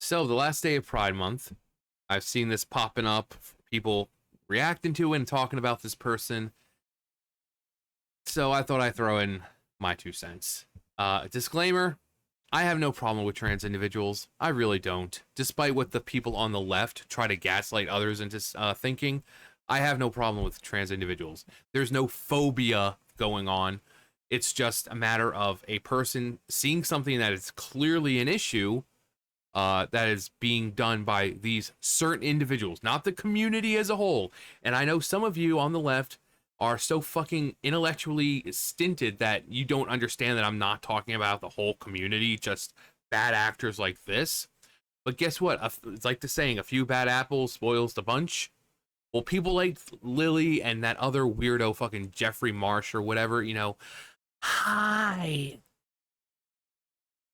So the last day of Pride Month, I've seen this popping up, people reacting to it and talking about this person. So I thought I'd throw in my 2 cents. Disclaimer, I have no problem with trans individuals. I really don't. Despite what the people on the left try to gaslight others into thinking, I have no problem with trans individuals. There's no phobia going on. It's just a matter of a person seeing something that is clearly an issue that is being done by these certain individuals, not the community as a whole. And I know some of you on the left are so fucking intellectually stinted that you don't understand that I'm not talking about the whole community, just bad actors like this. But guess what? It's like the saying, a few bad apples spoils the bunch. Well, people like Lily and that other weirdo fucking Jeffrey Marsh or whatever, you know, hi,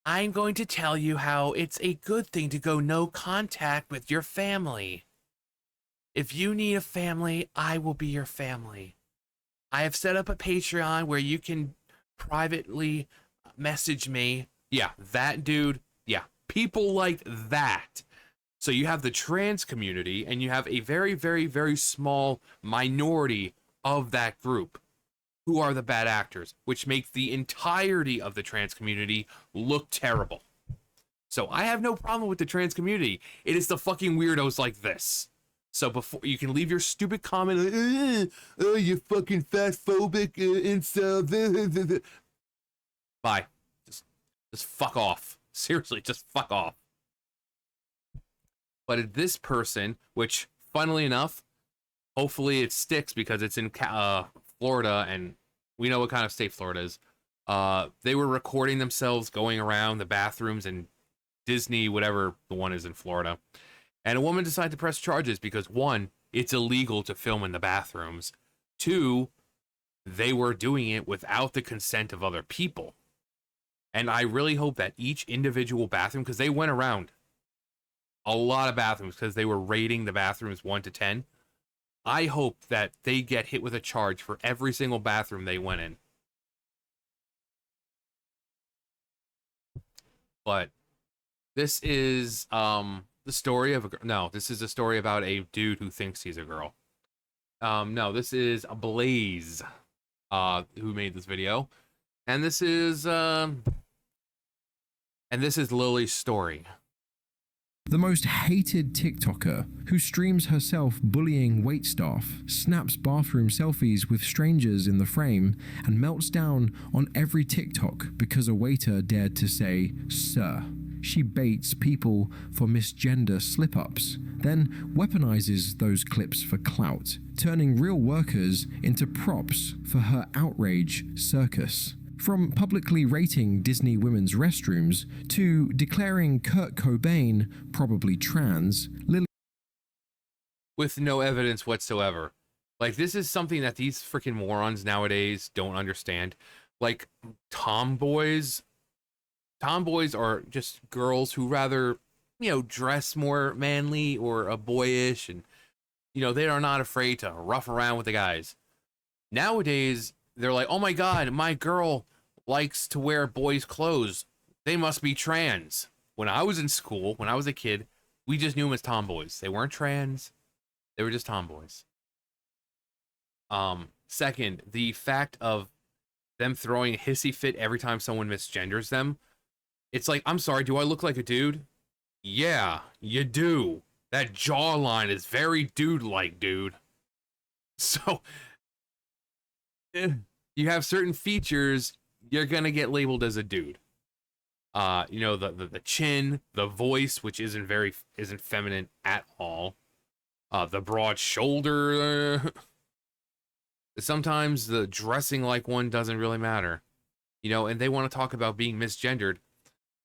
I'm going to tell you how it's a good thing to go no contact with your family. If you need a family, I will be your family. I have set up a Patreon where you can privately message me. Yeah, that dude. Yeah, people like that. So you have the trans community and you have a very, very, very small minority of that group who are the bad actors, which makes the entirety of the trans community look terrible. So I have no problem with the trans community. It is the fucking weirdos like this. So before you can leave your stupid comment, oh, you fucking fat phobic incel. Bye. Just fuck off. Seriously, just fuck off. But this person, which funnily enough, hopefully it sticks because it's in Florida, and we know what kind of state Florida is. They were recording themselves going around the bathrooms in Disney, whatever the one is in Florida. And a woman decided to press charges because, one, it's illegal to film in the bathrooms. Two, they were doing it without the consent of other people. And I really hope that each individual bathroom, because they went around a lot of bathrooms because they were rating the bathrooms 1 to 10. I hope that they get hit with a charge for every single bathroom they went in. But this is the story of a girl. No, this is a story about a dude who thinks he's a girl. No, this is a Blaze who made this video. And this is Lily's story. The most hated TikToker, who streams herself bullying waitstaff, snaps bathroom selfies with strangers in the frame, and melts down on every TikTok because a waiter dared to say, "Sir." She baits people for misgender slip-ups, then weaponizes those clips for clout, turning real workers into props for her outrage circus. From publicly rating Disney women's restrooms to declaring Kurt Cobain probably trans, Lily, with no evidence whatsoever. Like, this is something that these freaking morons nowadays don't understand. Like, tomboys are just girls who rather, dress more manly or boyish, and, they are not afraid to rough around with the guys. Nowadays, they're like, oh my God, my girl likes to wear boys' clothes. They must be trans. When I was in school, when I was a kid, we just knew them as tomboys. They weren't trans. They were just tomboys. Second, the fact of them throwing a hissy fit every time someone misgenders them. It's like, I'm sorry, do I look like a dude? Yeah, you do. That jawline is very dude-like, dude. So, you have certain features, you're gonna get labeled as a dude. The chin, the voice, which isn't feminine at all. The broad shoulder. Sometimes the dressing like one doesn't really matter. And they want to talk about being misgendered.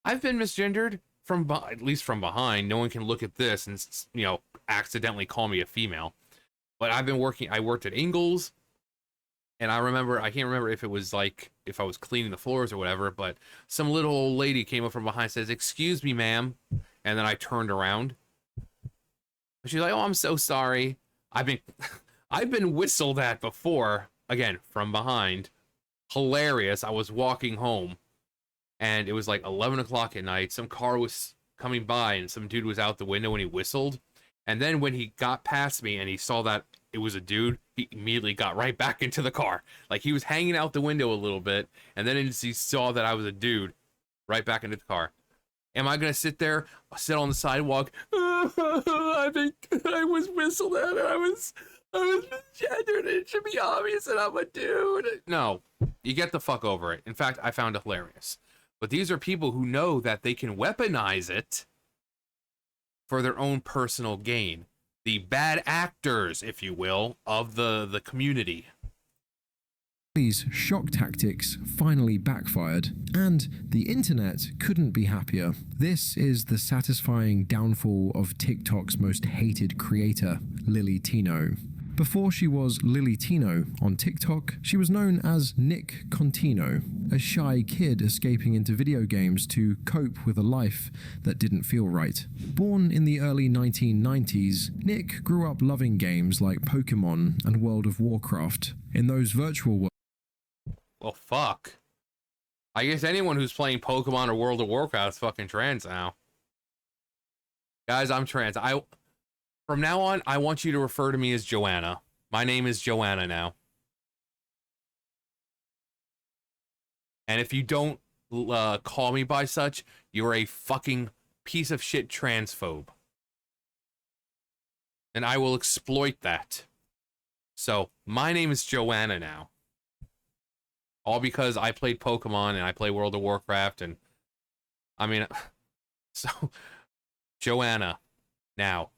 I've been misgendered at least from behind. No one can look at this and, accidentally call me a female. But I worked at Ingles. And I can't remember if it was like, if I was cleaning the floors or whatever, but some little old lady came up from behind and says, "Excuse me, ma'am." And then I turned around. She's like, "Oh, I'm so sorry." I've been whistled at before, again, from behind. Hilarious. I was walking home and it was like 11 o'clock at night. Some car was coming by and some dude was out the window and he whistled. And then when he got past me and he saw that it was a dude, he immediately got right back into the car. Like he was hanging out the window a little bit, and then as he saw that I was a dude, right back into the car. Am I gonna sit there, sit on the sidewalk? I think I was whistled at. And I was misgendered. It should be obvious that I'm a dude. No, you get the fuck over it. In fact, I found it hilarious. But these are people who know that they can weaponize it for their own personal gain. The bad actors, if you will, of the community. These shock tactics finally backfired, and the internet couldn't be happier. This is the satisfying downfall of TikTok's most hated creator, Lily Tino. Before she was Lily Tino on TikTok, she was known as Nick Contino, a shy kid escaping into video games to cope with a life that didn't feel right. Born in the early 1990s, Nick grew up loving games like Pokemon and World of Warcraft. In those virtual worlds, well, fuck. I guess anyone who's playing Pokemon or World of Warcraft is fucking trans now. Guys, I'm trans. From now on, I want you to refer to me as Joanna. My name is Joanna now. And if you don't call me by such, you're a fucking piece of shit transphobe. And I will exploit that. So, my name is Joanna now. All because I played Pokemon and I play World of Warcraft and... I mean... So... Joanna. Now.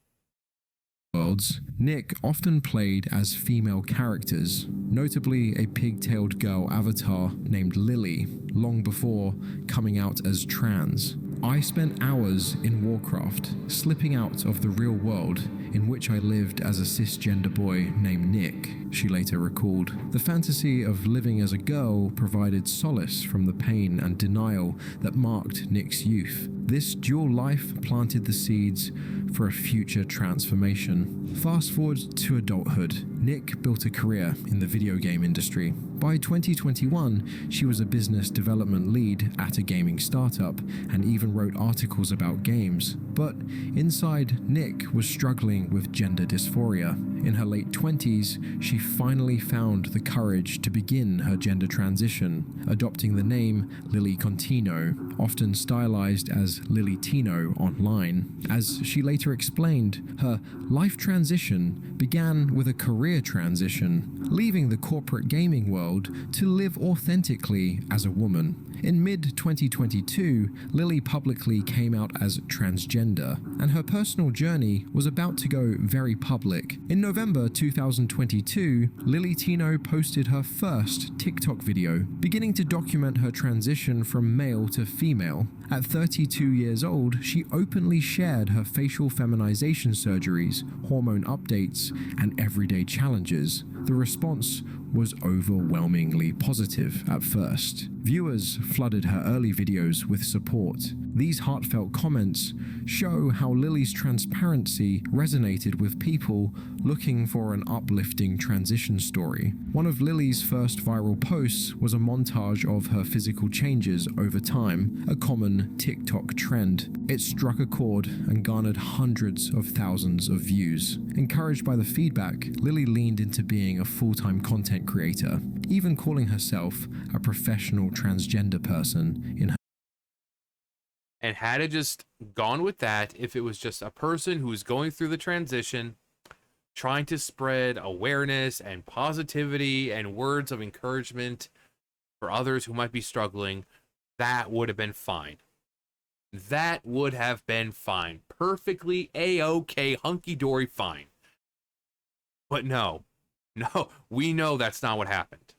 Nick often played as female characters, notably a pigtailed girl avatar named Lily, long before coming out as trans. I spent hours in Warcraft, slipping out of the real world in which I lived as a cisgender boy named Nick, she later recalled. The fantasy of living as a girl provided solace from the pain and denial that marked Nick's youth. This dual life planted the seeds for a future transformation. Fast forward to adulthood, Nick built a career in the video game industry. By 2021, she was a business development lead at a gaming startup and even wrote articles about games. But inside, Nick was struggling with gender dysphoria. In her late 20s, she finally found the courage to begin her gender transition, adopting the name Lily Contino, often stylized as Lily Tino online. As she later explained, her life transition began with a career transition, leaving the corporate gaming world to live authentically as a woman. In mid-2022, Lily publicly came out as transgender, and her personal journey was about to go very public. In November 2022, Lily Tino posted her first TikTok video, beginning to document her transition from male to female. At 32 years old, she openly shared her facial feminization surgeries, hormone updates, and everyday challenges. The response was overwhelmingly positive at first. Viewers flooded her early videos with support. These heartfelt comments show how Lily's transparency resonated with people looking for an uplifting transition story. One of Lily's first viral posts was a montage of her physical changes over time, a common TikTok trend. It struck a chord and garnered hundreds of thousands of views. Encouraged by the feedback, Lily leaned into being a full-time content creator, even calling herself a professional transgender person in her. And had it just gone with that, if it was just a person who's going through the transition, trying to spread awareness and positivity and words of encouragement for others who might be struggling, that would have been fine. That would have been fine. Perfectly A-OK, hunky-dory fine. But no, we know that's not what happened.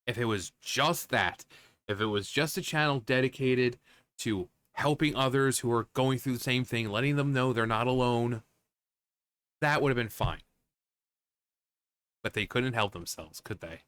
If it was just that, if it was just a channel dedicated to helping others who are going through the same thing, letting them know they're not alone, that would have been fine. But they couldn't help themselves, could they?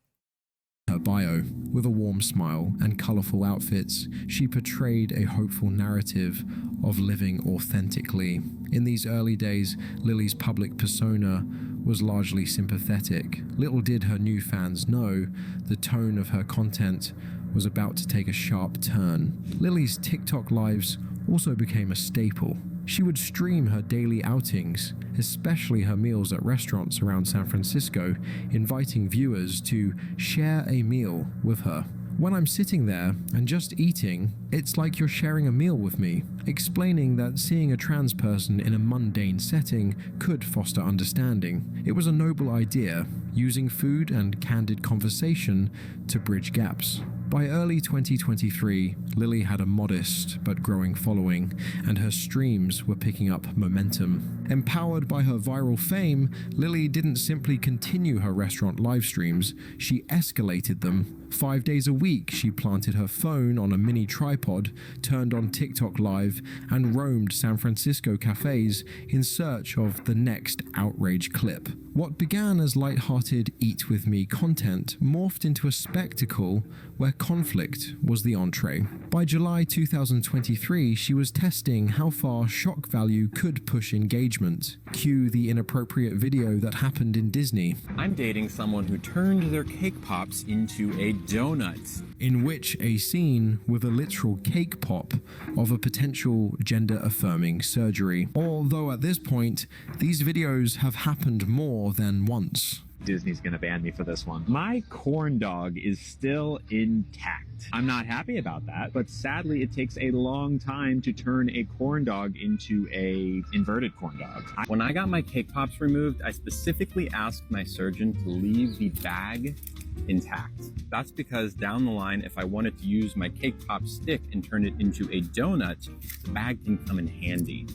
Her bio, with a warm smile and colorful outfits, she portrayed a hopeful narrative of living authentically. In these early days, Lily's public persona was largely sympathetic. Little did her new fans know the tone of her content was about to take a sharp turn. Lily's TikTok lives also became a staple. She would stream her daily outings, especially her meals at restaurants around San Francisco, inviting viewers to share a meal with her. When I'm sitting there and just eating, it's like you're sharing a meal with me, explaining that seeing a trans person in a mundane setting could foster understanding. It was a noble idea, using food and candid conversation to bridge gaps. By early 2023, Lily had a modest but growing following, and her streams were picking up momentum. Empowered by her viral fame, Lily didn't simply continue her restaurant live streams, she escalated them. 5 days a week, she planted her phone on a mini tripod, turned on TikTok Live, and roamed San Francisco cafes in search of the next outrage clip. What began as light-hearted Eat With Me content morphed into a spectacle where conflict was the entree. By July 2023, she was testing how far shock value could push engagement. Cue the inappropriate video that happened in Disney. I'm dating someone who turned their cake pops into a donut. In which a scene with a literal cake pop of a potential gender-affirming surgery. Although at this point, these videos have happened more than once. Disney's gonna ban me for this one. My corn dog is still intact. I'm not happy about that, but sadly it takes a long time to turn a corn dog into a inverted corn dog. When I got my cake pops removed, I specifically asked my surgeon to leave the bag intact. That's because down the line, if I wanted to use my cake pop stick and turn it into a donut, the bag can come in handy.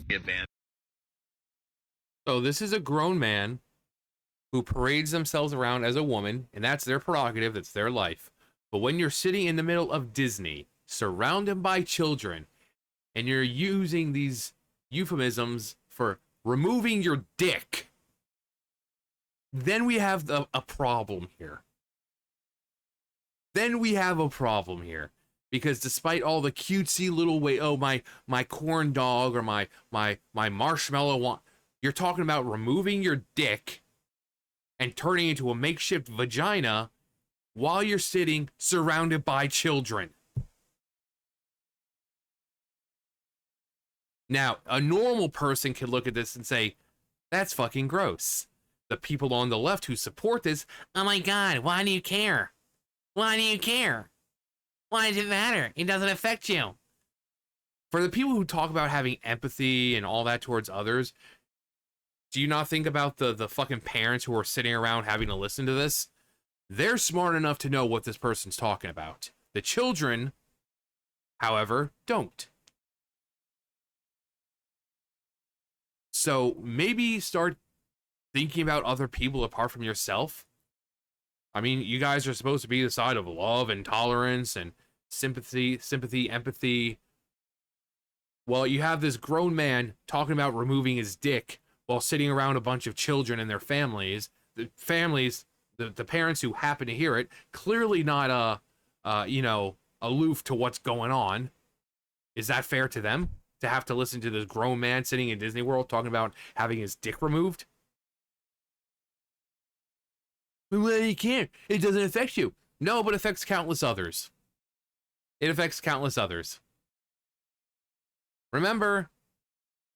So this is a grown man who parades themselves around as a woman, and that's their prerogative, that's their life. But when you're sitting in the middle of Disney, surrounded by children, and you're using these euphemisms for removing your dick, then we have a problem here. Then we have a problem here. Because despite all the cutesy little way, oh, my corn dog or my marshmallow, you're talking about removing your dick and turning into a makeshift vagina while you're sitting surrounded by children. Now, a normal person can look at this and say, that's fucking gross. The people on the left who support this, oh my God, why do you care? Why do you care? Why does it matter? It doesn't affect you. For the people who talk about having empathy and all that towards others, do you not think about the fucking parents who are sitting around having to listen to this? They're smart enough to know what this person's talking about. The children, however, don't. So maybe start thinking about other people apart from yourself. I mean, you guys are supposed to be the side of love and tolerance and sympathy, empathy. Well, you have this grown man talking about removing his dick while sitting around a bunch of children and their families. The parents who happen to hear it, clearly not aloof to what's going on. Is that fair to them to have to listen to this grown man sitting in Disney World talking about having his dick removed? Well, you can't. It doesn't affect you. No, but it affects countless others. It affects countless others. Remember,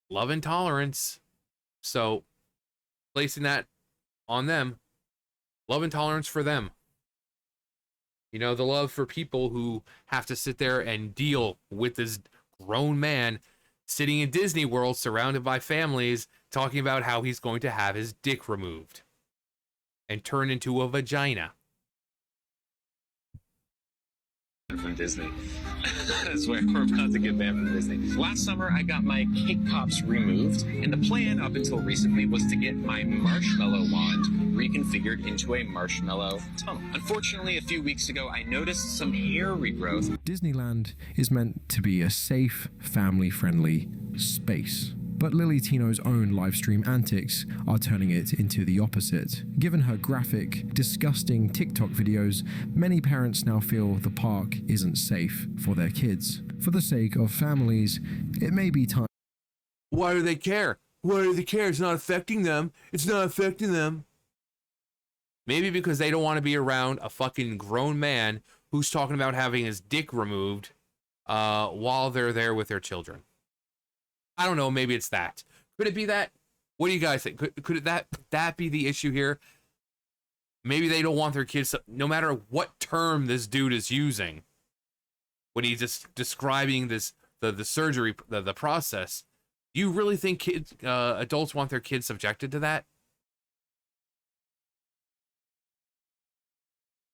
love and tolerance. So, placing that on them, love and tolerance for them. You know, the love for people who have to sit there and deal with this grown man sitting in Disney World surrounded by families talking about how he's going to have his dick removed and turn into a vagina. From Disney. I swear we're about to get banned from Disney. Last summer, I got my cake pops removed, and the plan up until recently was to get my marshmallow wand reconfigured into a marshmallow tunnel. Unfortunately, a few weeks ago, I noticed some hair regrowth. Disneyland is meant to be a safe, family-friendly space. But Lily Tino's own livestream antics are turning it into the opposite. Given her graphic, disgusting TikTok videos, many parents now feel the park isn't safe for their kids. For the sake of families, it may be time. Why do they care? Why do they care? It's not affecting them. It's not affecting them. Maybe because they don't want to be around a fucking grown man who's talking about having his dick removed while they're there with their children. I don't know. Maybe it's that. Could it be that? What do you guys think? Could that be the issue here? Maybe they don't want their kids to, no matter what term this dude is using, when he's just describing this, the surgery, the process. Do you really think kids, adults want their kids subjected to that?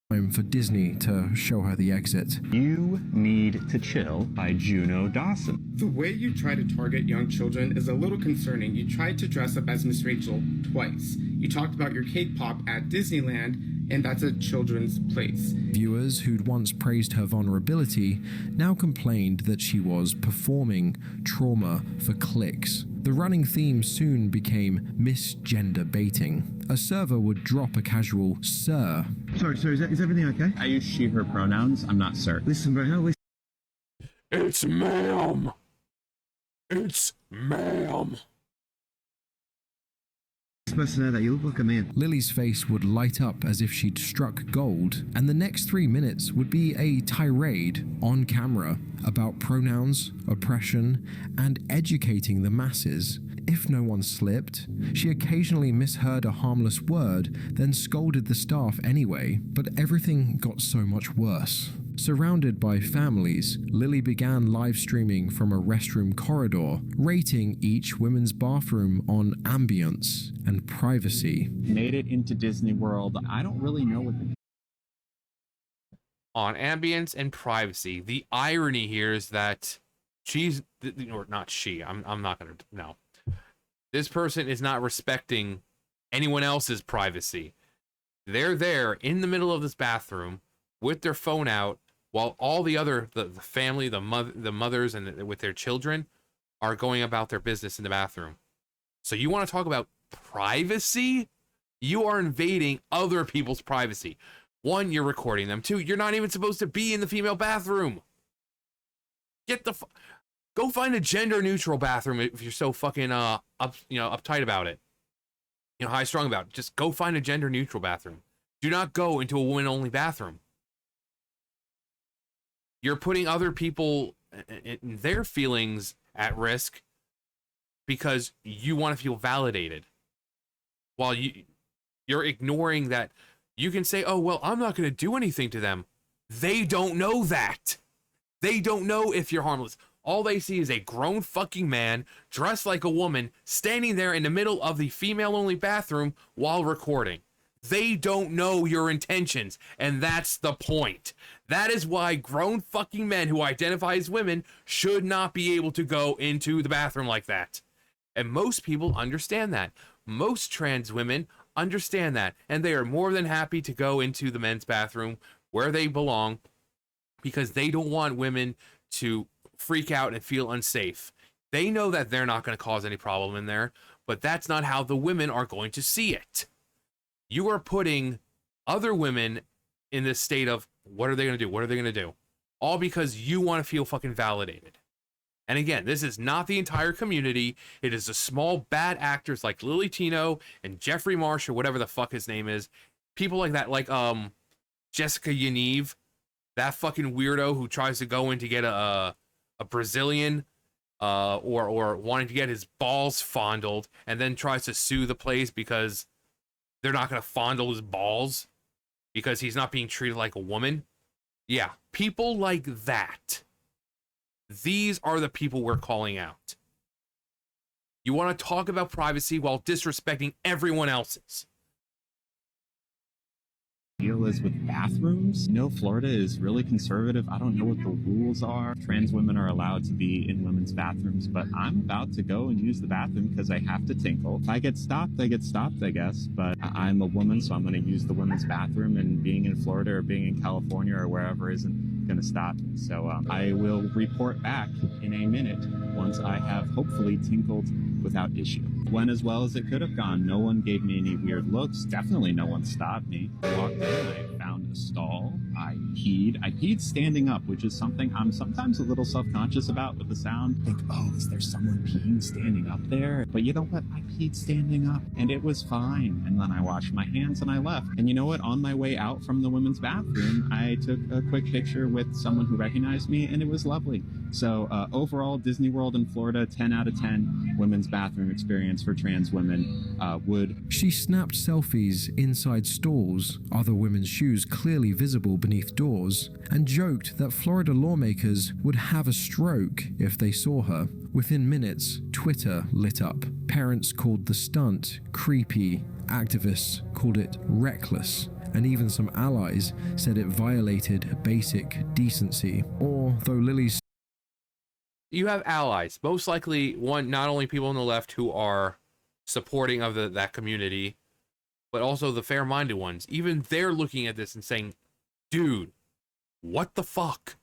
Time for Disney to show her the exit. You Need to Chill by Juno Dawson. The way you try to target young children is a little concerning. You tried to dress up as Miss Rachel twice. You talked about your K-pop at Disneyland, and that's a children's place. Viewers who'd once praised her vulnerability now complained that she was performing trauma for clicks. The running theme soon became misgender baiting. A server would drop a casual "sir." Sorry, is everything okay? I use she, her pronouns. I'm not sir. Listen, bro, listen. It's ma'am. It's ma'am. Supposed to know that. You look like a man. Lily's face would light up as if she'd struck gold, and the next 3 minutes would be a tirade on camera about pronouns, oppression, and educating the masses. If no one slipped, she occasionally misheard a harmless word, then scolded the staff anyway, but everything got so much worse. Surrounded by families, Lily began live streaming from a restroom corridor, rating each women's bathroom on ambience and privacy. Made it into Disney World. I don't really know what the On ambience and privacy. The irony here is that she's, or not she, I'm not gonna, no. This person is not respecting anyone else's privacy. They're there in the middle of this bathroom with their phone out, while all the other, the family, the mothers and with their children are going about their business in the bathroom. So you want to talk about privacy? You are invading other people's privacy. One, you're recording them. Two, you're not even supposed to be in the female bathroom. Get the go find a gender neutral bathroom if you're so fucking uptight about it. High strung about it. Just go find a gender neutral bathroom. Do not go into a women only bathroom. You're putting other people and their feelings at risk because you want to feel validated. While you're ignoring that. You can say, oh, well, I'm not going to do anything to them. They don't know that. They don't know if you're harmless. All they see is a grown fucking man dressed like a woman standing there in the middle of the female-only bathroom while recording. They don't know your intentions, and that's the point. That is why grown fucking men who identify as women should not be able to go into the bathroom like that. And most people understand that. Most trans women understand that, and they are more than happy to go into the men's bathroom where they belong because they don't want women to freak out and feel unsafe. They know that they're not going to cause any problem in there, but that's not how the women are going to see it. You are putting other women in this state of, what are they going to do? What are they going to do? All because you want to feel fucking validated. And again, this is not the entire community. It is the small bad actors like Lily Tino and Jeffrey Marsh or whatever the fuck his name is. People like that, like Jessica Yaniv, that fucking weirdo who tries to go in to get a Brazilian or wanting to get his balls fondled and then tries to sue the place because they're not going to fondle his balls because he's not being treated like a woman. Yeah, people like that. These are the people we're calling out. You want to talk about privacy while disrespecting everyone else's. Deal is with bathrooms. No, Florida is really conservative. I don't know what the rules are. Trans women are allowed to be in women's bathrooms, but I'm about to go and use the bathroom because I have to tinkle. If I get stopped, I get stopped, I guess. But I'm a woman, so I'm going to use the women's bathroom, and being in Florida or being in California or wherever isn't going to stop me. So I will report back in a minute once I have hopefully tinkled without issue. Went as well as it could have gone. No one gave me any weird looks. Definitely no one stopped me. I walked in, I found a stall. I peed. I peed standing up, which is something I'm sometimes a little self-conscious about with the sound. Think, oh, is there someone peeing standing up there? But you know what? I peed standing up and it was fine. And then I washed my hands and I left. And you know what? On my way out from the women's bathroom, I took a quick picture with someone who recognized me and it was lovely. So overall, Disney World in Florida, 10 out of 10 women's bathroom experience for trans women would. She snapped selfies inside stalls, other women's shoes clearly visible beneath doors, and joked that Florida lawmakers would have a stroke if they saw her. Within minutes, Twitter lit up. Parents called the stunt creepy, activists called it reckless, and even some allies said it violated basic decency. Or, though Lily's You have allies, most likely not only people on the left who are supporting of that community, but also the fair-minded ones. Even they're looking at this and saying, dude, what the fuck?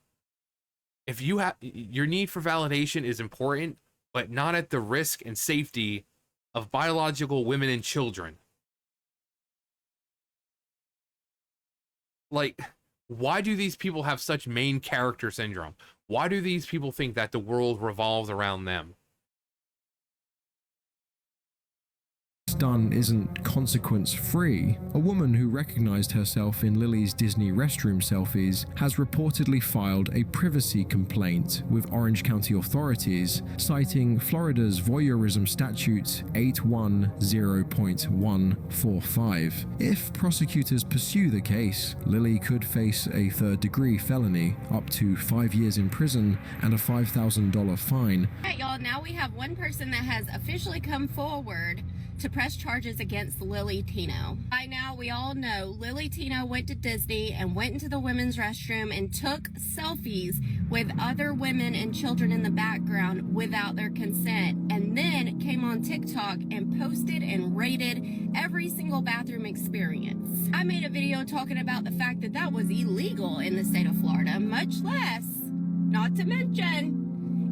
If you have, your need for validation is important, but not at the risk and safety of biological women and children. Like, why do these people have such main character syndrome? Why do these people think that the world revolves around them? done isn't consequence-free. A woman who recognized herself in Lily's Disney restroom selfies has reportedly filed a privacy complaint with Orange County authorities, citing Florida's voyeurism statute 810.145. If prosecutors pursue the case, Lily could face a third-degree felony, up to 5 years in prison and a $5,000 fine. All right, y'all, now we have one person that has officially come forward to press charges against Lily Tino. By now, we all know Lily Tino went to Disney and went into the women's restroom and took selfies with other women and children in the background without their consent, and then came on TikTok and posted and rated every single bathroom experience. I made a video talking about the fact that that was illegal in the state of Florida, much less, not to mention,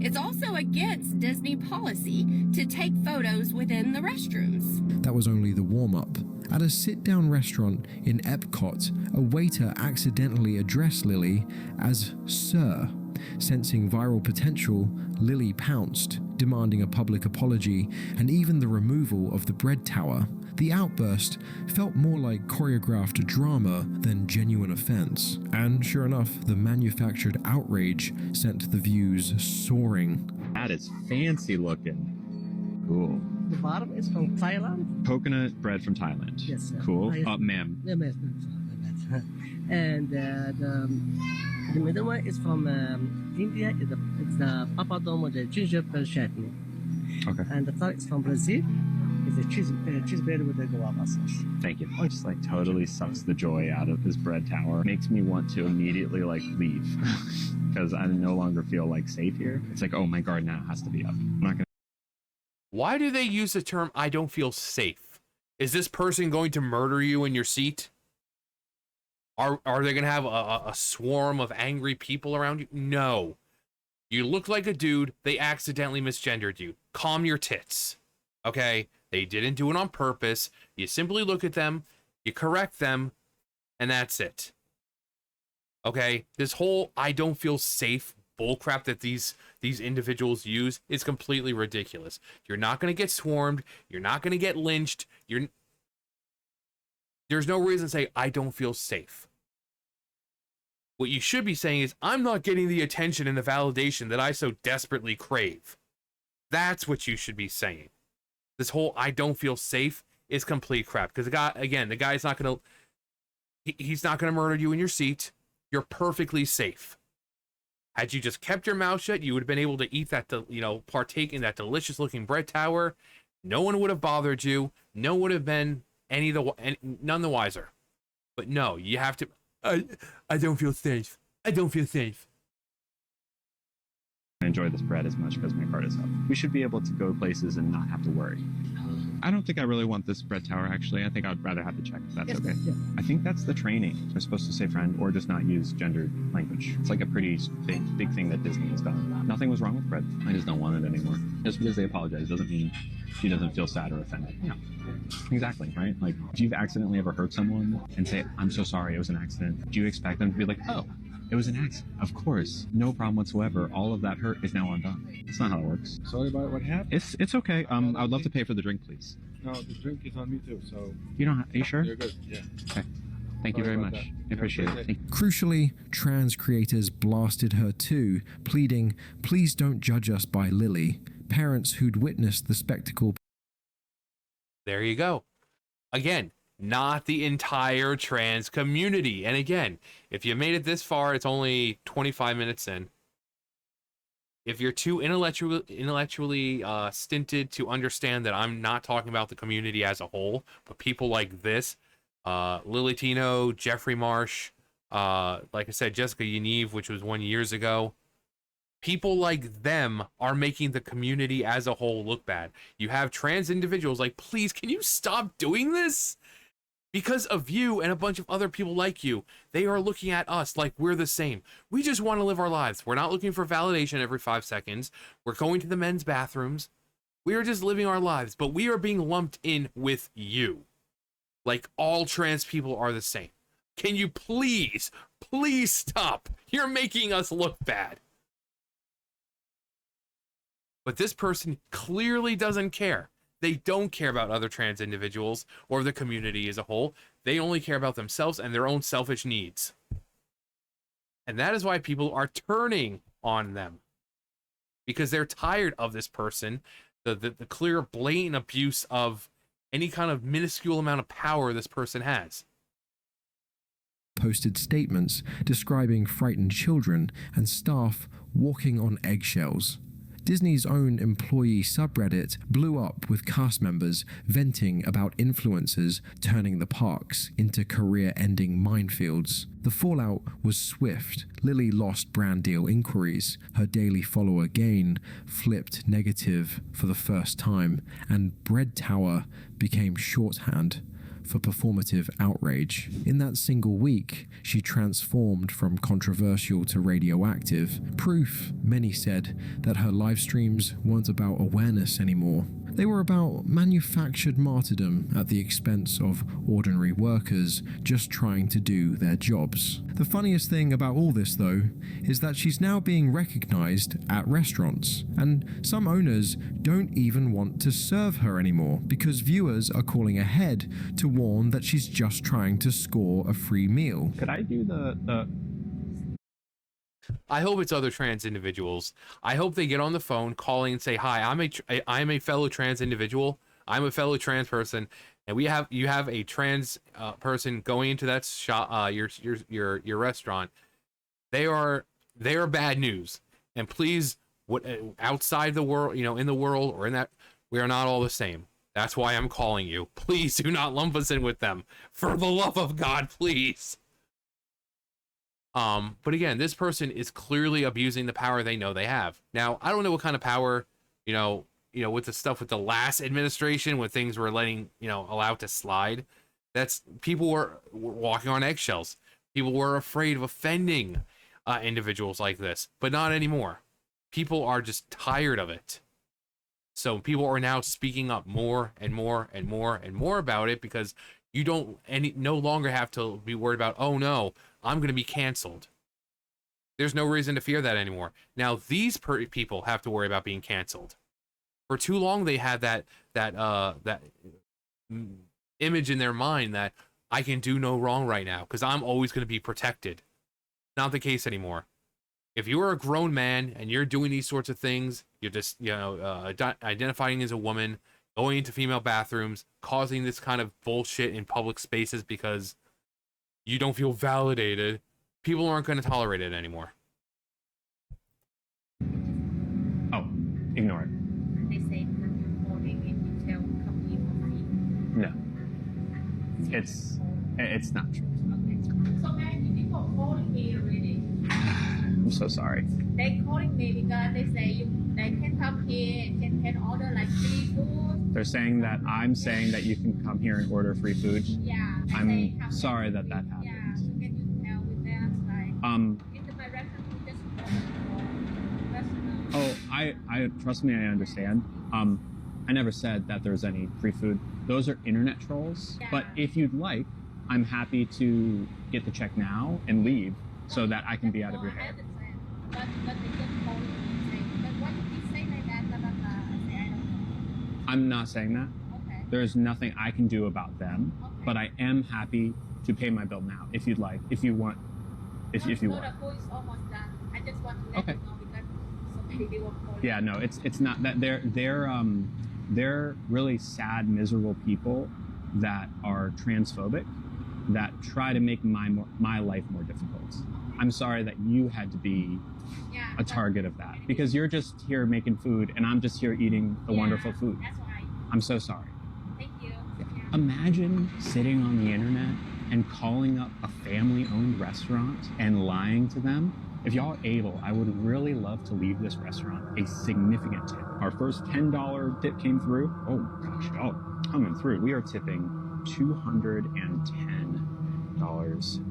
it's also against Disney policy to take photos within the restrooms. That was only the warm-up. At a sit-down restaurant in Epcot, a waiter accidentally addressed Lily as Sir. Sensing viral potential, Lily pounced, demanding a public apology and even the removal of the bread tower. The outburst felt more like choreographed drama than genuine offense. And sure enough, the manufactured outrage sent the views soaring. That is fancy looking. Cool. The bottom is from Thailand. Coconut bread from Thailand. Yes, sir. Cool. Thai- Ma'am. Yeah, ma'am. And the middle one is from India. It's the papadom with the gingerbread chutney. Okay. And the third is from Brazil. It's a cheese bread with the guava sauce. Thank you. It just like totally sucks the joy out of this bread tower. Makes me want to immediately like leave because I no longer feel like safe here. It's like, oh, my guard now has to be up. I'm not gonna. Why do they use the term "I don't feel safe"? Is this person going to murder you in your seat? Are they going to have a swarm of angry people around you? No. You look like a dude. They accidentally misgendered you. Calm your tits. Okay? They didn't do it on purpose. You simply look at them, you correct them, and that's it. Okay? This whole "I don't feel safe" bullcrap that these individuals use is completely ridiculous. You're not going to get swarmed. You're not going to get lynched. There's no reason to say, "I don't feel safe." What you should be saying is, "I'm not getting the attention and the validation that I so desperately crave." That's what you should be saying. This whole "I don't feel safe" is complete crap. Because the guy's not going to, he's not going to murder you in your seat. You're perfectly safe. Had you just kept your mouth shut, you would have been able to eat that, partake in that delicious looking bread tower. No one would have bothered you. No one would have been none the wiser. But no, you have to, I don't feel safe. I don't feel safe. I enjoy this bread as much because my guard is up. We should be able to go places and not have to worry. I don't think I really want this bread tower, actually. I think I'd rather have the check, if that's Yes, okay. yeah. I think that's the training. They're supposed to say friend or just not use gendered language. It's like a pretty big thing that Disney has done. Nothing was wrong with bread. I just don't want it anymore. Just because they apologize doesn't mean she doesn't feel sad or offended. Yeah, exactly, right? Like, if you've accidentally ever hurt someone and say, I'm so sorry, it was an accident, do you expect them to be like, oh, it was an accident? Of course, no problem whatsoever. All of that hurt is now undone. That's not how it works. Sorry about what happened. It's okay. I would love to pay for the drink, please. No, the drink is on me too, so You don't. Are you sure? you're good. Yeah. Okay. Thank you Sorry very about much. that. I appreciate Have a it. great Thank Crucially, trans creators blasted her too, pleading, "Please don't judge us by Lily." Parents who'd witnessed the spectacle There you go. Again, not the entire trans community. And again, if you made it this far, it's only 25 minutes in. If you're too intellectually stinted to understand that I'm not talking about the community as a whole, but people like this, Lily Tino, Jeffrey Marsh, like I said, Jessica Yaniv, which was 1 year ago, people like them are making the community as a whole look bad. You have trans individuals like, please, can you stop doing this? Because of you and a bunch of other people like you, they are looking at us like we're the same. We just want to live our lives. We're not looking for validation every 5 seconds. We're going to the men's bathrooms. We are just living our lives, but we are being lumped in with you. Like all trans people are the same. Can you please stop? You're making us look bad. But this person clearly doesn't care. They don't care about other trans individuals or the community as a whole. They only care about themselves and their own selfish needs. And that is why people are turning on them. Because they're tired of this person, the clear, blatant abuse of any kind of minuscule amount of power this person has. posted statements describing frightened children and staff walking on eggshells. Disney's own employee subreddit blew up with cast members venting about influencers turning the parks into career-ending minefields. The fallout was swift. Lily lost brand deal inquiries, her daily follower gain flipped negative for the first time, and Bread Tower became shorthand for performative outrage. In that single week, she transformed from controversial to radioactive. Proof, many said, that her live streams weren't about awareness anymore. They were about manufactured martyrdom at the expense of ordinary workers just trying to do their jobs. The funniest thing about all this, though, is that she's now being recognized at restaurants, and some owners don't even want to serve her anymore because viewers are calling ahead to warn that she's just trying to score a free meal. Could I do the I hope it's other trans individuals. I hope they get on the phone, calling and say, "Hi, I'm a fellow trans individual. I'm a fellow trans person, and you have a trans person going into that shop, your restaurant. They are bad news, and please, outside the world, in the world or in that, we are not all the same. That's why I'm calling you. Please do not lump us in with them. For the love of God, please." But again, this person is clearly abusing the power they know they have. Now, I don't know what kind of power, with the stuff with the last administration, when things were allowed to slide. That's people were walking on eggshells. People were afraid of offending individuals like this, but not anymore. People are just tired of it. So people are now speaking up more and more and more and more about it because you don't no longer have to be worried about, oh no, I'm going to be canceled. There's no reason to fear that anymore. Now these people have to worry about being canceled. For too long they had that image in their mind that I can do no wrong right now because I'm always going to be protected. Not the case anymore. If you are a grown man and you're doing these sorts of things, you're just identifying as a woman, going into female bathrooms, causing this kind of bullshit in public spaces because you don't feel validated, people aren't going to tolerate it anymore. Oh, ignore it. They say holding and you tell company for free. No. It's not true. Okay. So many people calling me already. I'm so sorry. They calling me because they say they can come here and can order like free food They're saying that I'm saying that you can come here and order free food. Yeah. I'm sorry that happened. Yeah. So can you tell with them like in my restaurant we just restaurant. Oh, I trust me, I understand. I never said that there's any free food. Those are internet trolls. Yeah. But if you'd like, I'm happy to get the check now and leave so that I can be out of your hair. But they just call me saying, but what if you say like that, blah, blah, blah. I say, I don't know. I'm not saying that. Okay. There's nothing I can do about them, Okay. but I am happy to pay my bill now if you'd like, if you want, if you want. The food is almost done. I just want to let Okay. you know because so many people call. Yeah, no, it's not that they're really sad, miserable people that are transphobic that try to make my life more difficult. I'm sorry that you had to be Yeah, a target of that because you're just here making food and I'm just here eating the wonderful food. That's why. I'm so sorry. Thank you. Yeah. Imagine sitting on the internet and calling up a family-owned restaurant and lying to them. If y'all are able, I would really love to leave this restaurant a significant tip. Our first $10 tip came through. Oh gosh, y'all coming through. We are tipping $210.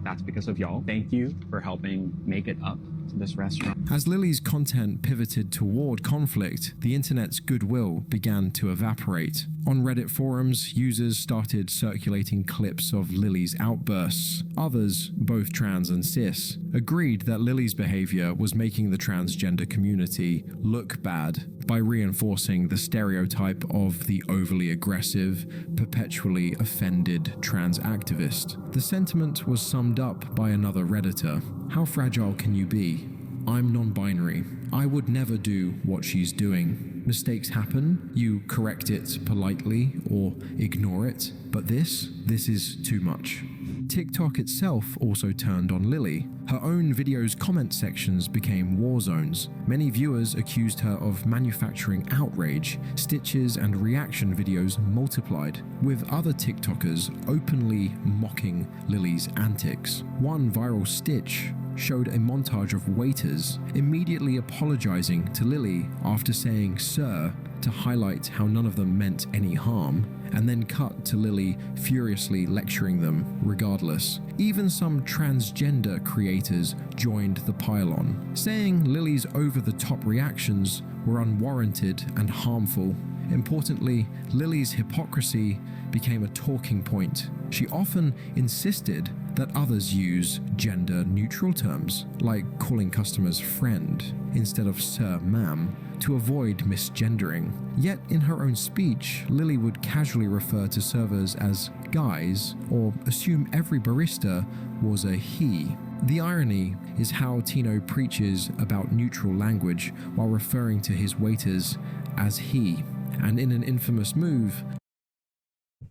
That's because of y'all. Thank you for helping make it up to this restaurant. As Lily's content pivoted toward conflict, the internet's goodwill began to evaporate. On Reddit forums, users started circulating clips of Lily's outbursts. Others, both trans and cis, agreed that Lily's behavior was making the transgender community look bad by reinforcing the stereotype of the overly aggressive, perpetually offended trans activist. The sentiment was summed up by another Redditor. How fragile can you be? I'm non-binary. I would never do what she's doing. Mistakes happen, you correct it politely or ignore it, but this is too much. TikTok itself also turned on Lily. Her own videos' comment sections became war zones. Many viewers accused her of manufacturing outrage. Stitches and reaction videos multiplied, with other TikTokers openly mocking Lily's antics. One viral stitch showed a montage of waiters immediately apologizing to Lily after saying "sir" to highlight how none of them meant any harm, and then cut to Lily furiously lecturing them regardless. Even some transgender creators joined the pile-on, saying Lily's over-the-top reactions were unwarranted and harmful. Importantly, Lily's hypocrisy became a talking point. She often insisted that others use gender-neutral terms, like calling customers friend instead of sir, ma'am, to avoid misgendering. Yet in her own speech, Lily would casually refer to servers as guys or assume every barista was a he. The irony is how Tino preaches about neutral language while referring to his waiters as he, and in an infamous move,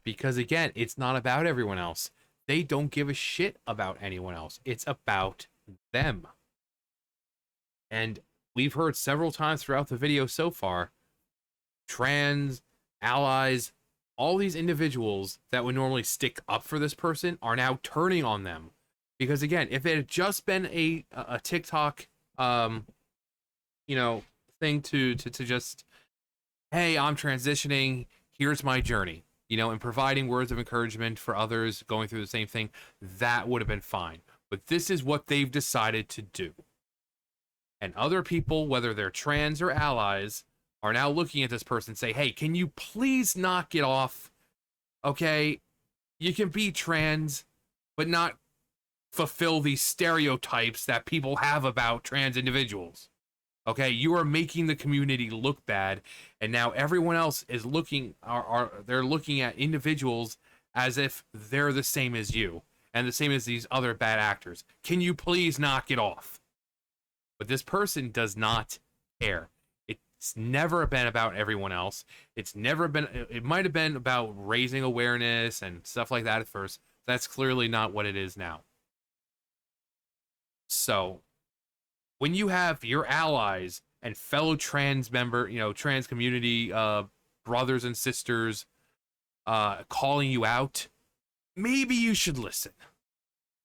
Because again, it's not about everyone else. They don't give a shit about anyone else. It's about them. And we've heard several times throughout the video so far, trans, allies, all these individuals that would normally stick up for this person are now turning on them. Because again, if it had just been a TikTok, thing to just, hey, I'm transitioning, here's my journey, and providing words of encouragement for others going through the same thing, that would have been fine. But this is what they've decided to do. And other people, whether they're trans or allies, are now looking at this person and say, hey, can you please knock it off? Okay, you can be trans, but not fulfill these stereotypes that people have about trans individuals. Okay, you are making the community look bad, and now everyone else is looking they're looking at individuals as if they're the same as you and the same as these other bad actors. Can you please knock it off? But this person does not care. It's never been about everyone else. It might have been about raising awareness and stuff like that at first. That's clearly not what it is now. So when you have your allies and fellow trans trans community brothers and sisters calling you out, maybe you should listen.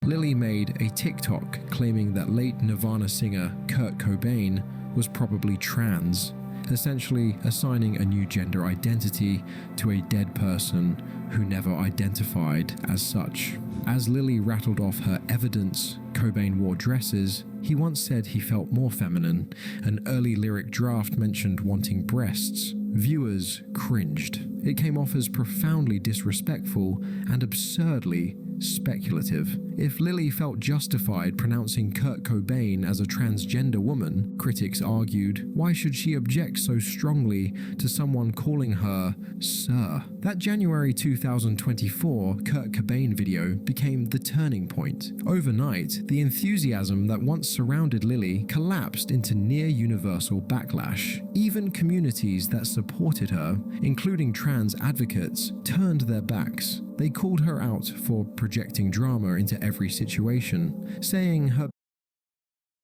Lily made a TikTok claiming that late Nirvana singer Kurt Cobain was probably trans, essentially assigning a new gender identity to a dead person who never identified as such. As Lily rattled off her evidence, Cobain wore dresses. He once said he felt more feminine. An early lyric draft mentioned wanting breasts. Viewers cringed. It came off as profoundly disrespectful and absurdly speculative. If Lily felt justified pronouncing Kurt Cobain as a transgender woman, critics argued, why should she object so strongly to someone calling her Sir? That January 2024 Kurt Cobain video became the turning point. Overnight, the enthusiasm that once surrounded Lily collapsed into near universal backlash. Even communities that supported her, including trans advocates, turned their backs. They called her out for projecting drama into every situation, saying her...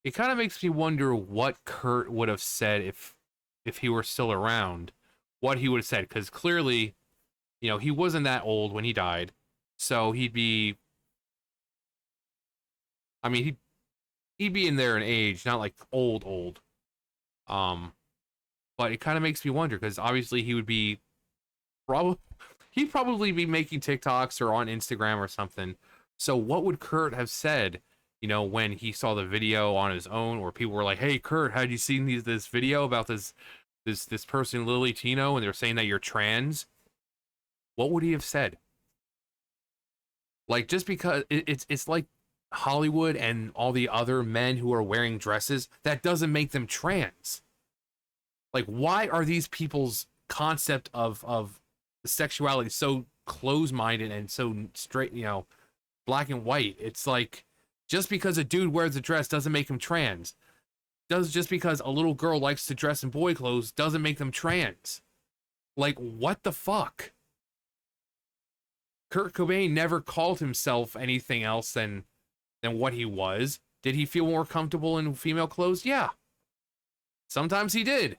It kind of makes me wonder what Kurt would have said if he were still around, what he would have said, because clearly, you know, he wasn't that old when he died, so he'd be, I mean, he'd be in there in age, not like old. But it kind of makes me wonder, because obviously he would be he'd probably be making TikToks or on Instagram or something. So what would Kurt have said, you know, when he saw the video on his own, or people were like, hey Kurt, had you seen this video about this person, Lily Tino, and they're saying that you're trans? What would he have said? Like, just because it's like Hollywood and all the other men who are wearing dresses, that doesn't make them trans. Like, why are these people's concept of sexuality so close-minded and so straight, you know, black and white? It's like, just because a dude wears a dress doesn't make him trans. Just because a little girl likes to dress in boy clothes doesn't make them trans. Like, what the fuck? Kurt Cobain never called himself anything else than what he was. Did he feel more comfortable in female clothes? Yeah. Sometimes he did.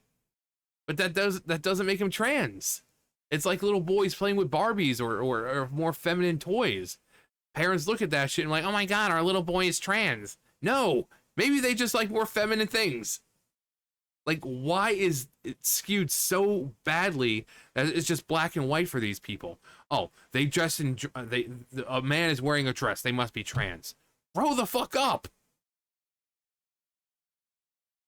But that doesn't make him trans. It's like little boys playing with Barbies or more feminine toys. Parents look at that shit and like, oh my god, our little boy is trans. No, maybe they just like more feminine things. Like, why is it skewed so badly that it's just black and white for these people? Oh, they dress in, a man is wearing a dress, they must be trans. Grow the fuck up.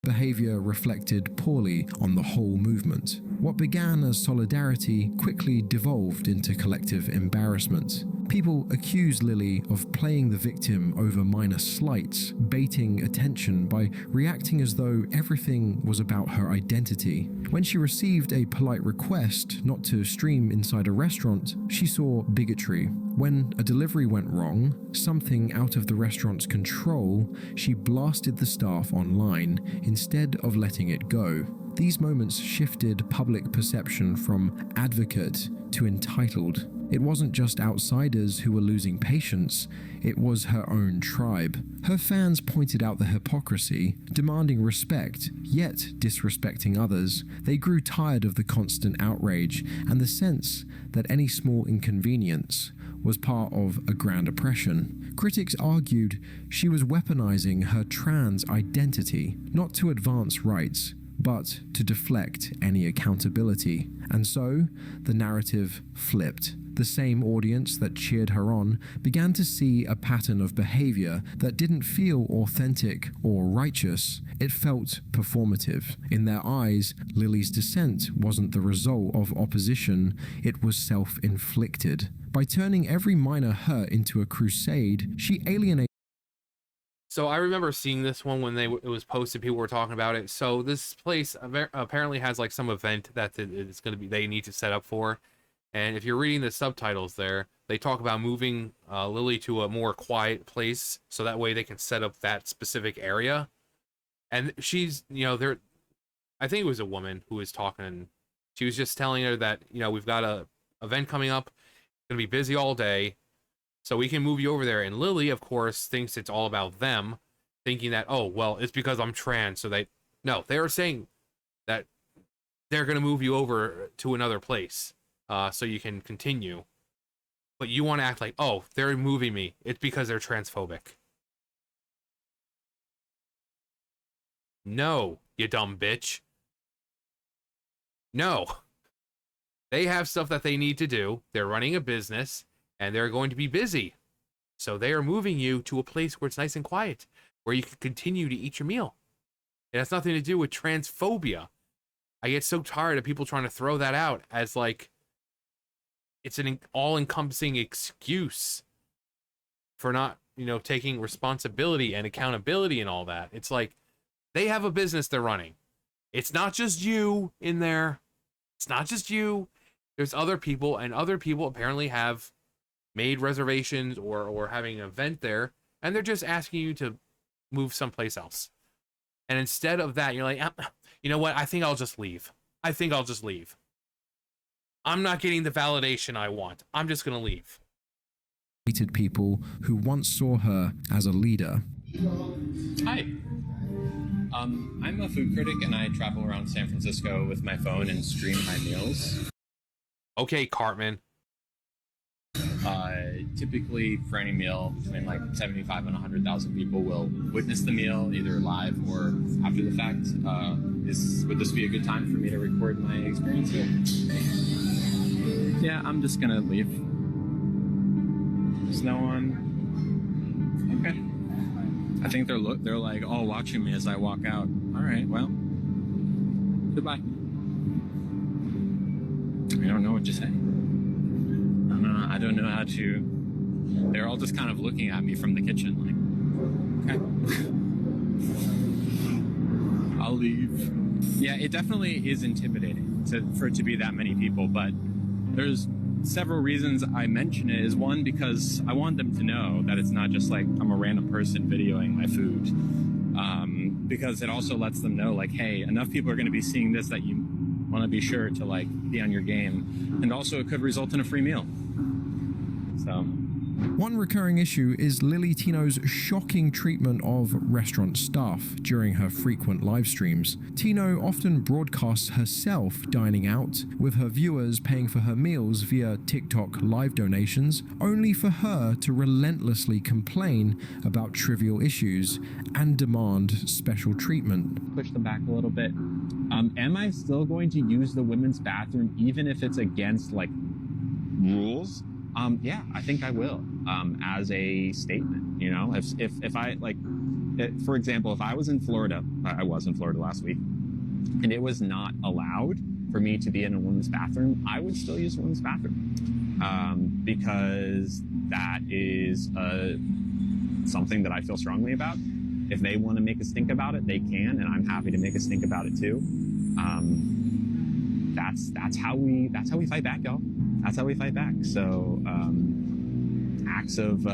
Behavior reflected poorly on the whole movement. What began as solidarity quickly devolved into collective embarrassment. People accused Lily of playing the victim over minor slights, baiting attention by reacting as though everything was about her identity. When she received a polite request not to stream inside a restaurant, she saw bigotry. When a delivery went wrong, something out of the restaurant's control, she blasted the staff online instead of letting it go. These moments shifted public perception from advocate to entitled. It wasn't just outsiders who were losing patience, it was her own tribe. Her fans pointed out the hypocrisy, demanding respect, yet disrespecting others. They grew tired of the constant outrage and the sense that any small inconvenience was part of a grand oppression. Critics argued she was weaponizing her trans identity, not to advance rights, but to deflect any accountability. And so, the narrative flipped. The same audience that cheered her on began to see a pattern of behavior that didn't feel authentic or righteous. It felt performative. In their eyes, Lily's dissent wasn't the result of opposition, it was self-inflicted. By turning every minor hurt into a crusade, she alienated. So I remember seeing this one when it was posted. People were talking about it. So this place apparently has like some event that it's going to be, they need to set up for. And if you're reading the subtitles there, they talk about moving Lily to a more quiet place so that way they can set up that specific area. And she's, you know, there, I think it was a woman who was talking. She was just telling her that, you know, we've got a event coming up, going to be busy all day, so we can move you over there. And Lily, of course, thinks it's all about them, thinking that, oh, well, it's because I'm trans. So they are saying that they're going to move you over to another place so you can continue. But you want to act like, oh, they're moving me. It's because they're transphobic. No, you dumb bitch. No. They have stuff that they need to do. They're running a business and they're going to be busy. So they are moving you to a place where it's nice and quiet, where you can continue to eat your meal. It has nothing to do with transphobia. I get so tired of people trying to throw that out as like it's an all-encompassing excuse for not, taking responsibility and accountability and all that. It's like they have a business they're running. It's not just you in there. It's not just you. There's other people, and other people apparently have made reservations or having an event there, and they're just asking you to move someplace else. And instead of that, you're like, you know what? I think I'll just leave. I'm not getting the validation I want. I'm just going to leave. Hated people who once saw her as a leader. Hi. I'm a food critic and I travel around San Francisco with my phone and stream my meals. Okay, Cartman. Typically, for any meal, between like 75 and 100,000 people will witness the meal, either live or after the fact. Would this be a good time for me to record my experience here? Yeah, I'm just gonna leave. There's no one. Okay. I think they're like all watching me as I walk out. All right, well, goodbye. I don't know what to say. I don't know how to. They're all just kind of looking at me from the kitchen, like, okay. I'll leave. Yeah, it definitely is intimidating for it to be that many people, but there's several reasons I mention it. Is one, because I want them to know that it's not just like I'm a random person videoing my food. Because it also lets them know, like, hey, enough people are going to be seeing this that you want to be sure to like be on your game, and also it could result in a free meal. So one recurring issue is Lily Tino's shocking treatment of restaurant staff during her frequent live streams. Tino often broadcasts herself dining out, with her viewers paying for her meals via TikTok live donations, only for her to relentlessly complain about trivial issues and demand special treatment. Push them back a little bit. Am I still going to use the women's bathroom even if it's against like rules? Yeah, I think I will, as a statement, if I like, for example, if I was in Florida, I was in Florida last week, and it was not allowed for me to be in a women's bathroom, I would still use a women's bathroom, because that is something that I feel strongly about. If they want to make us think about it, they can, and I'm happy to make us think about it too. That's how we fight back, y'all. That's how we fight back. So acts of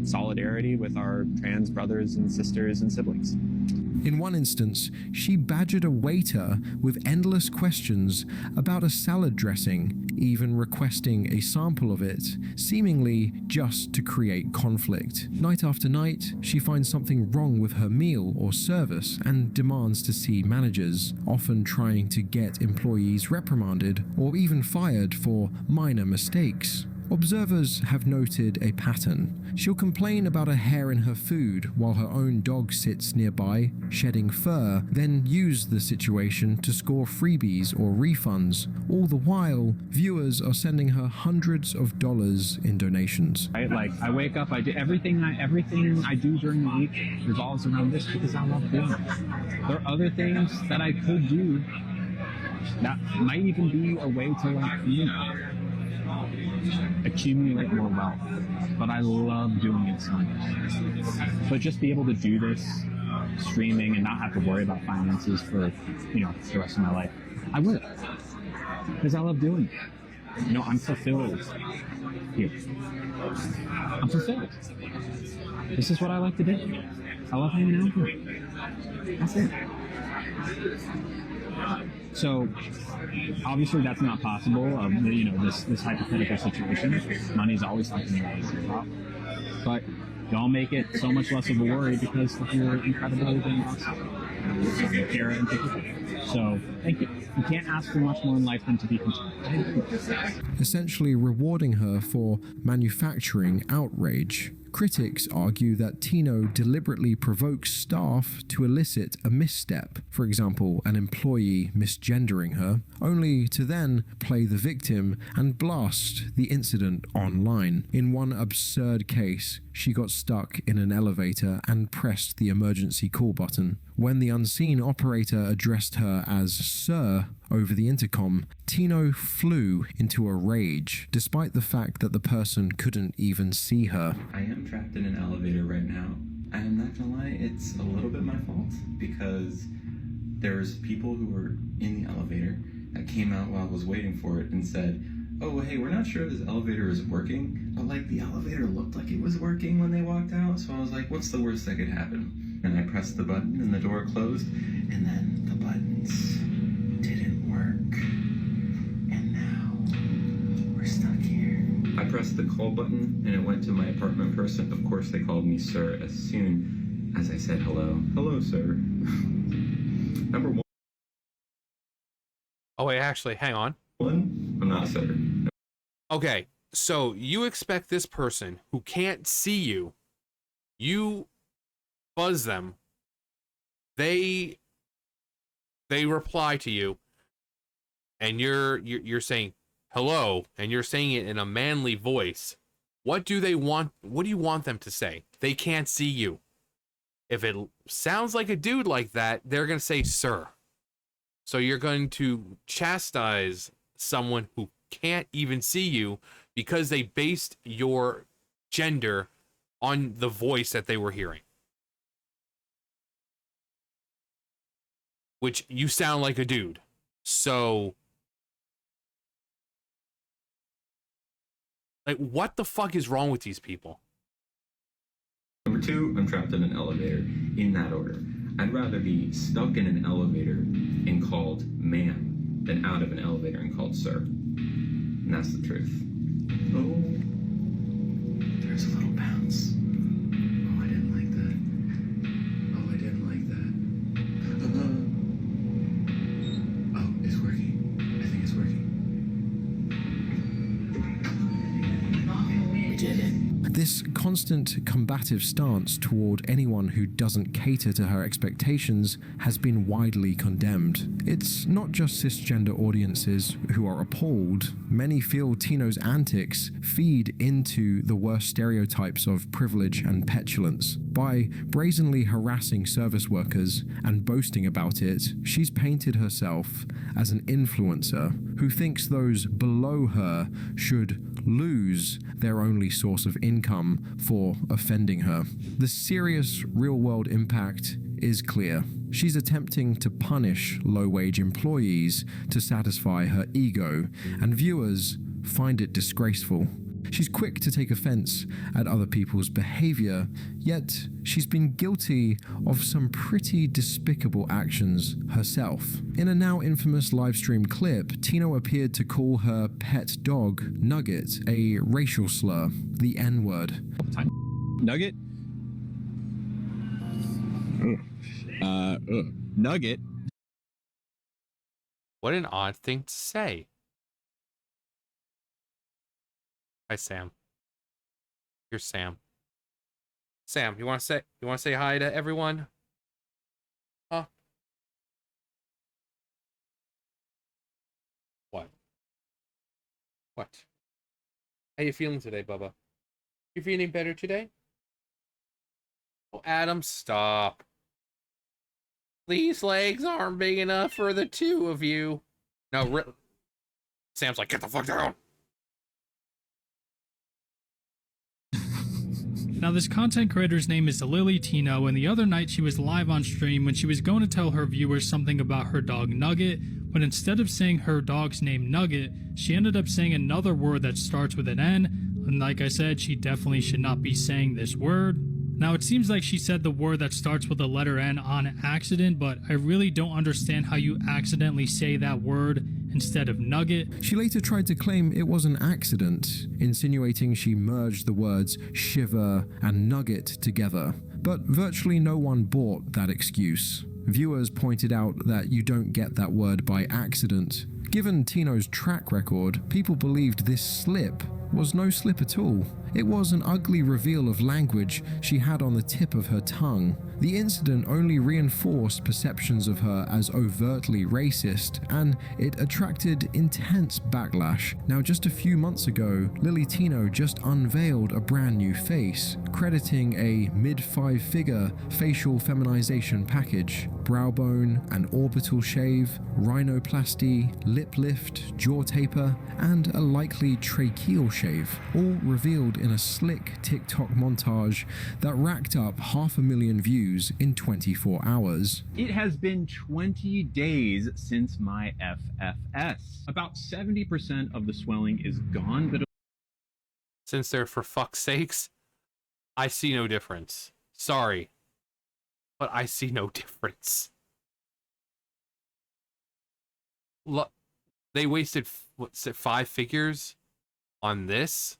solidarity with our trans brothers and sisters and siblings. In one instance, she badgered a waiter with endless questions about a salad dressing, even requesting a sample of it, seemingly just to create conflict. Night after night, she finds something wrong with her meal or service and demands to see managers, often trying to get employees reprimanded or even fired for minor mistakes. Observers have noted a pattern. She'll complain about a hair in her food while her own dog sits nearby, shedding fur, then use the situation to score freebies or refunds. All the while, viewers are sending her hundreds of dollars in donations. I wake up, I do everything I do during the week revolves around this because I love doing it. There are other things that I could do that might even be a way to accumulate more wealth, but I love doing it so much. But just be able to do this streaming and not have to worry about finances for the rest of my life, I would, because I love doing it. I'm fulfilled here. I'm fulfilled. This is what I like to do. I love hanging out here. That's it. So obviously that's not possible. This hypothetical situation. Money's always something that I think about. But y'all make it so much less of a worry because you're incredibly generous. Care and people. So thank you. You can't ask for much more in life than to be content. Essentially rewarding her for manufacturing outrage. Critics argue that Tino deliberately provokes staff to elicit a misstep, for example, an employee misgendering her, only to then play the victim and blast the incident online. In one absurd case, she got stuck in an elevator and pressed the emergency call button. When the unseen operator addressed her as Sir over the intercom, Tino flew into a rage, despite the fact that the person couldn't even see her. I am trapped in an elevator right now. I am not gonna lie, it's a little bit my fault because there's people who were in the elevator that came out while I was waiting for it and said, oh, hey, we're not sure if this elevator is working, but like the elevator looked like it was working when they walked out, so I was like, what's the worst that could happen? And I pressed the button and the door closed, and then the buttons didn't work. And now we're stuck here. I pressed the call button and it went to my apartment person. Of course, they called me sir as soon as I said hello. Hello, sir. Number one. Oh, wait, actually, hang on. I'm not sir. Okay, so you expect this person who can't see you, you buzz them, they reply to you, and you're saying hello, and you're saying it in a manly voice. What do they want? What do you want them to say? They can't see you. If it sounds like a dude like that, they're gonna say sir. So you're going to chastise someone who can't even see you because they based your gender on the voice that they were hearing. Which you sound like a dude. So, like, what the fuck is wrong with these people? Number two, I'm trapped in an elevator. In that order. I'd rather be stuck in an elevator and called ma'am than out of an elevator and called sir. And that's the truth. Oh, there's a little bounce. Oh, I didn't like that. Oh, I didn't like that. Oh, it's working. I think it's working. We did it. This constant combative stance toward anyone who doesn't cater to her expectations has been widely condemned. It's not just cisgender audiences who are appalled. Many feel Tino's antics feed into the worst stereotypes of privilege and petulance. By brazenly harassing service workers and boasting about it, she's painted herself as an influencer who thinks those below her should lose their only source of income for offending her. The serious real-world impact is clear. She's attempting to punish low-wage employees to satisfy her ego, and viewers find it disgraceful. She's quick to take offense at other people's behavior, yet she's been guilty of some pretty despicable actions herself. In a now infamous livestream clip, Tino appeared to call her pet dog Nugget a racial slur, the N-word. Nugget? Nugget? What an odd thing to say. Hi, Sam. Here's Sam. Sam, you want to say hi to everyone? Huh? What? What? How you feeling today, Bubba? You feeling better today? Oh, Adam, stop. These legs aren't big enough for the two of you. No, Sam's like, get the fuck down. Now, this content creator's name is Lily Tino, and the other night she was live on stream when she was going to tell her viewers something about her dog Nugget, but instead of saying her dog's name Nugget, she ended up saying another word that starts with an N, and like I said, she definitely should not be saying this word. Now, it seems like she said the word that starts with the letter N on accident, but I really don't understand how you accidentally say that word instead of nugget. She later tried to claim it was an accident, insinuating she merged the words shiver and nugget together. But virtually no one bought that excuse. Viewers pointed out that you don't get that word by accident. Given Tino's track record, people believed this slip was no slip at all. It was an ugly reveal of language she had on the tip of her tongue. The incident only reinforced perceptions of her as overtly racist, and it attracted intense backlash. Now, just a few months ago, Lily Tino just unveiled a brand new face, crediting a mid-five-figure facial feminization package. Brow bone, an orbital shave, rhinoplasty, lip lift, jaw taper, and a likely tracheal shave, all revealed in a slick TikTok montage that racked up 500,000 views in 24 hours. It has been 20 days since my FFS. About 70% of the swelling is gone, but Since they're for fuck's sakes, I see no difference. Sorry, but I see no difference. Look, they wasted, what's it, 5 figures on this?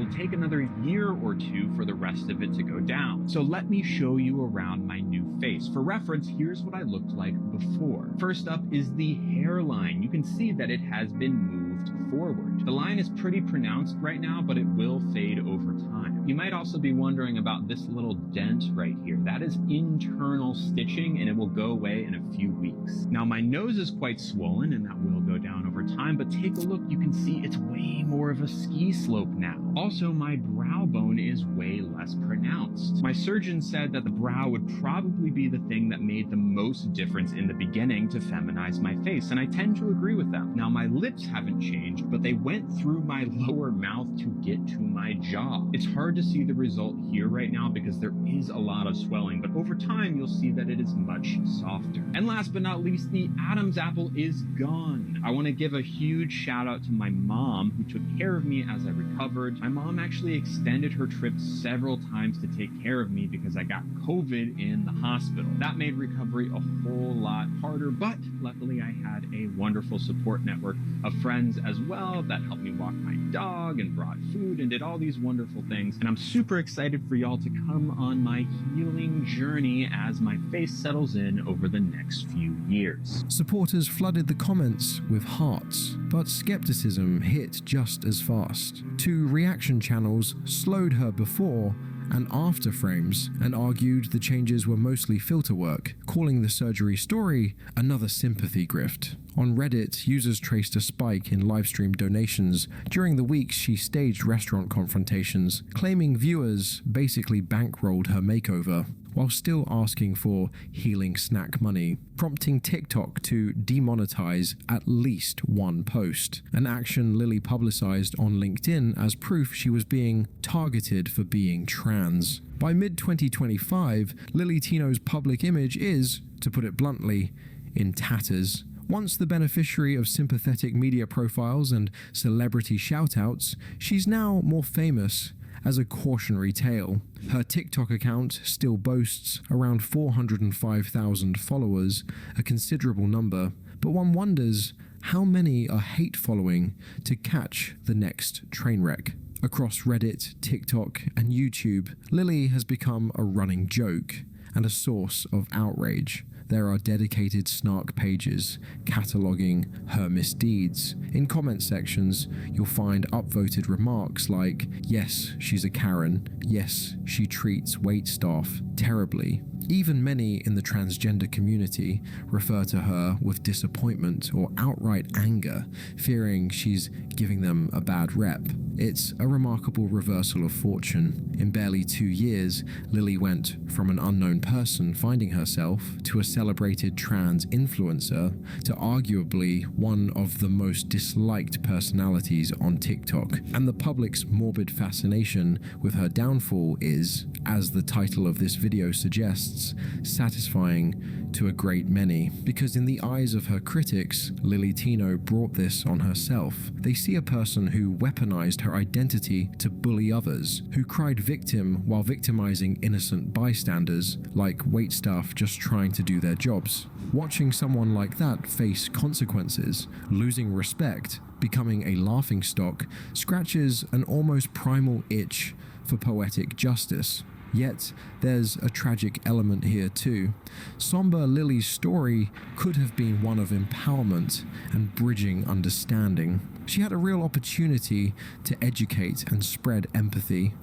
it'll take another year or two for the rest of it to go down. So let me show you around my new face. For reference, here's what I looked like before. First up is the hairline. You can see that it has been moved forward. The line is pretty pronounced right now, but it will fade over time. You might also be wondering about this little dent right here. That is internal stitching, and it will go away in a few weeks. Now, my nose is quite swollen, and that will go down over time, but take a look. You can see it's way more of a ski slope now. Also, my brow bone is way less pronounced. My surgeon said that the brow would probably be the thing that made the most difference in the beginning to feminize my face, and I tend to agree with them. Now, my lips haven't changed, but they went through my lower mouth to get to my jaw. It's hard to see the result here right now because there is a lot of swelling, but over time you'll see that it is much softer. And last but not least, the Adam's apple is gone. I want to give a huge shout out to my mom who took care of me as I recovered. My mom actually extended her trip several times to take care of me because I got COVID in the hospital. That made recovery a whole lot harder, but luckily I had a wonderful support network of friends as well that helped me walk my dog and brought food and did all these wonderful things. And I'm super excited for y'all to come on my healing journey as my face settles in over the next few years. Supporters flooded the comments with hearts, but skepticism hit just as fast. 2 reaction channels slowed her before and after frames and argued the changes were mostly filter work, calling the surgery story another sympathy grift. On Reddit, users traced a spike in livestream donations during the weeks she staged restaurant confrontations, claiming viewers basically bankrolled her makeover, while still asking for healing snack money, prompting TikTok to demonetize at least one post, an action Lily publicized on LinkedIn as proof she was being targeted for being trans. By mid-2025, Lily Tino's public image is, to put it bluntly, in tatters. Once the beneficiary of sympathetic media profiles and celebrity shoutouts, she's now more famous as a cautionary tale. Her TikTok account still boasts around 405,000 followers, a considerable number, but one wonders how many are hate following to catch the next train wreck. Across Reddit, TikTok, and YouTube, Lily has become a running joke and a source of outrage. There are dedicated snark pages cataloging her misdeeds. In comment sections, you'll find upvoted remarks like, yes, she's a Karen, yes, she treats waitstaff terribly. Even many in the transgender community refer to her with disappointment or outright anger, fearing she's giving them a bad rep. It's a remarkable reversal of fortune. In barely 2 years, Lily went from an unknown person finding herself to a celebrated trans influencer to arguably one of the most disliked personalities on TikTok. And the public's morbid fascination with her downfall is, as the title of this video suggests, satisfying to a great many, because in the eyes of her critics, Lily Tino brought this on herself. They see a person who weaponized her identity to bully others, who cried victim while victimizing innocent bystanders, like waitstaff just trying to do their jobs. Watching someone like that face consequences, losing respect, becoming a laughingstock, scratches an almost primal itch for poetic justice. Yet, there's a tragic element here too. Somber Lily's story could have been one of empowerment and bridging understanding. She had a real opportunity to educate and spread empathy.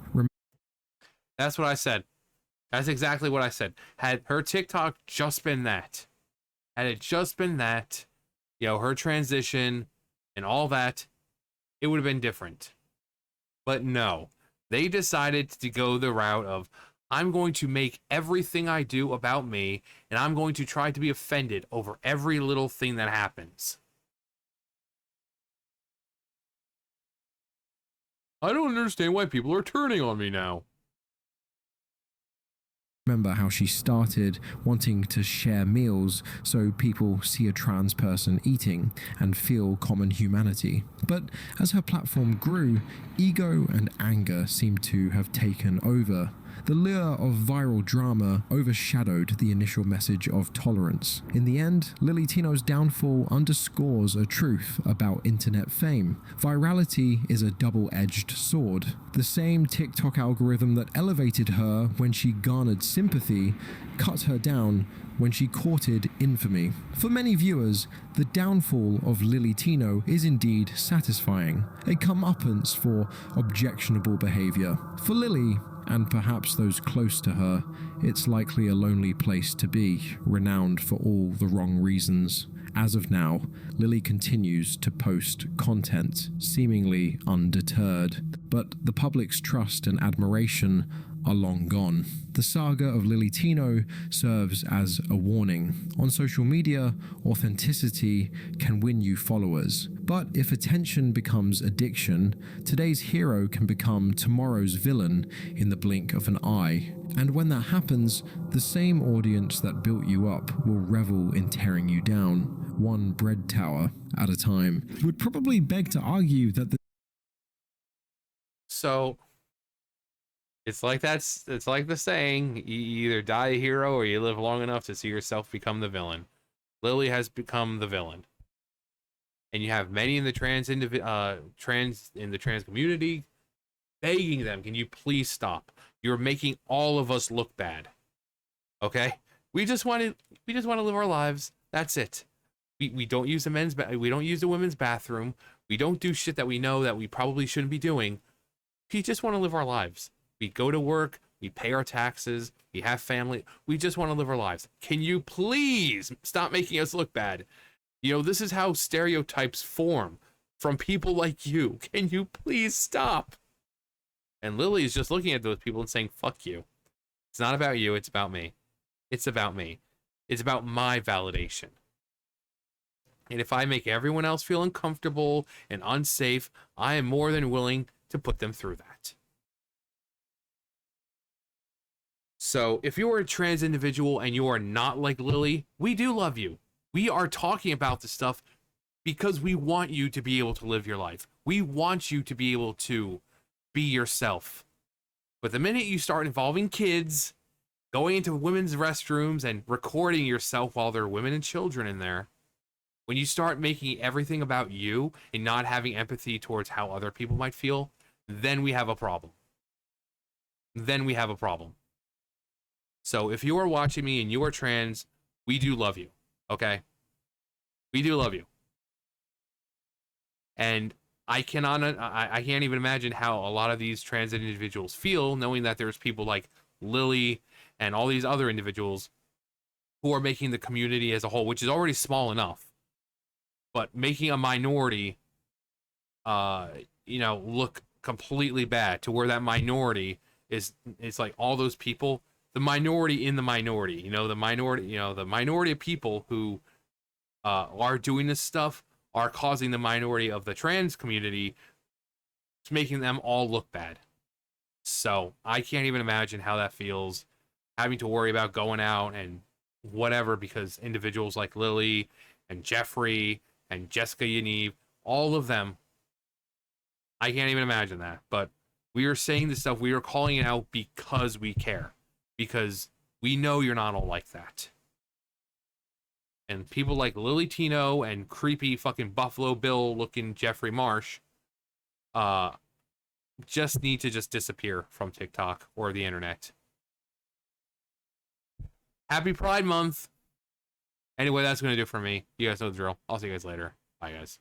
That's what I said. That's exactly what I said. Had her TikTok just been that, had it just been that, you know, her transition and all that, it would have been different. But no, they decided to go the route of, I'm going to make everything I do about me, and I'm going to try to be offended over every little thing that happens. I don't understand why people are turning on me now. Remember how she started wanting to share meals so people see a trans person eating and feel common humanity. But as her platform grew, ego and anger seemed to have taken over. The lure of viral drama overshadowed the initial message of tolerance. In the end, Lily Tino's downfall underscores a truth about internet fame. Virality is a double-edged sword. The same TikTok algorithm that elevated her when she garnered sympathy cut her down when she courted infamy. For many viewers, the downfall of Lily Tino is indeed satisfying, a comeuppance for objectionable behavior. For Lily, and perhaps those close to her, it's likely a lonely place to be, renowned for all the wrong reasons. As of now, Lily continues to post content, seemingly undeterred, but the public's trust and admiration are long gone. The saga of Lily Tino serves as a warning. On social media, authenticity can win you followers. But if attention becomes addiction, today's hero can become tomorrow's villain in the blink of an eye. And when that happens, the same audience that built you up will revel in tearing you down, one bread tower at a time. Would probably beg to argue that So it's like the saying, you either die a hero or you live long enough to see yourself become the villain. Lily has become the villain. And you have many in the trans community begging them, can you please stop? You're making all of us look bad. Okay? We just want to live our lives. That's it. We don't use we don't use the women's bathroom. We don't do shit that we know that we probably shouldn't be doing. We just want to live our lives. We go to work, we pay our taxes, we have family. We just want to live our lives. Can you please stop making us look bad? You know, this is how stereotypes form from people like you. Can you please stop? And Lily is just looking at those people and saying, fuck you. It's not about you, it's about me. It's about me. It's about my validation. And if I make everyone else feel uncomfortable and unsafe, I am more than willing to put them through that. So if you are a trans individual and you are not like Lily, we do love you. We are talking about this stuff because we want you to be able to live your life. We want you to be able to be yourself. But the minute you start involving kids, going into women's restrooms and recording yourself while there are women and children in there, when you start making everything about you and not having empathy towards how other people might feel, then we have a problem. Then we have a problem. So if you are watching me and you are trans, we do love you, okay? We do love you. And I can't even imagine how a lot of these trans individuals feel, knowing that there's people like Lily and all these other individuals who are making the community as a whole, which is already small enough, but making a minority, look completely bad, to where that minority is like all those people, the minority in the minority, the minority of people who are doing this stuff are causing the minority of the trans community, making them all look bad. So I can't even imagine how that feels, having to worry about going out and whatever, because individuals like Lily and Jeffrey and Jessica Yaniv, all of them, I can't even imagine that. But we are saying this stuff, we are calling it out because we care. Because we know you're not all like that. And people like Lily Tino and creepy fucking Buffalo Bill looking Jeffrey Marsh just need to just disappear from TikTok or the internet. Happy Pride Month. Anyway, that's going to do it for me. You guys know the drill. I'll see you guys later. Bye, guys.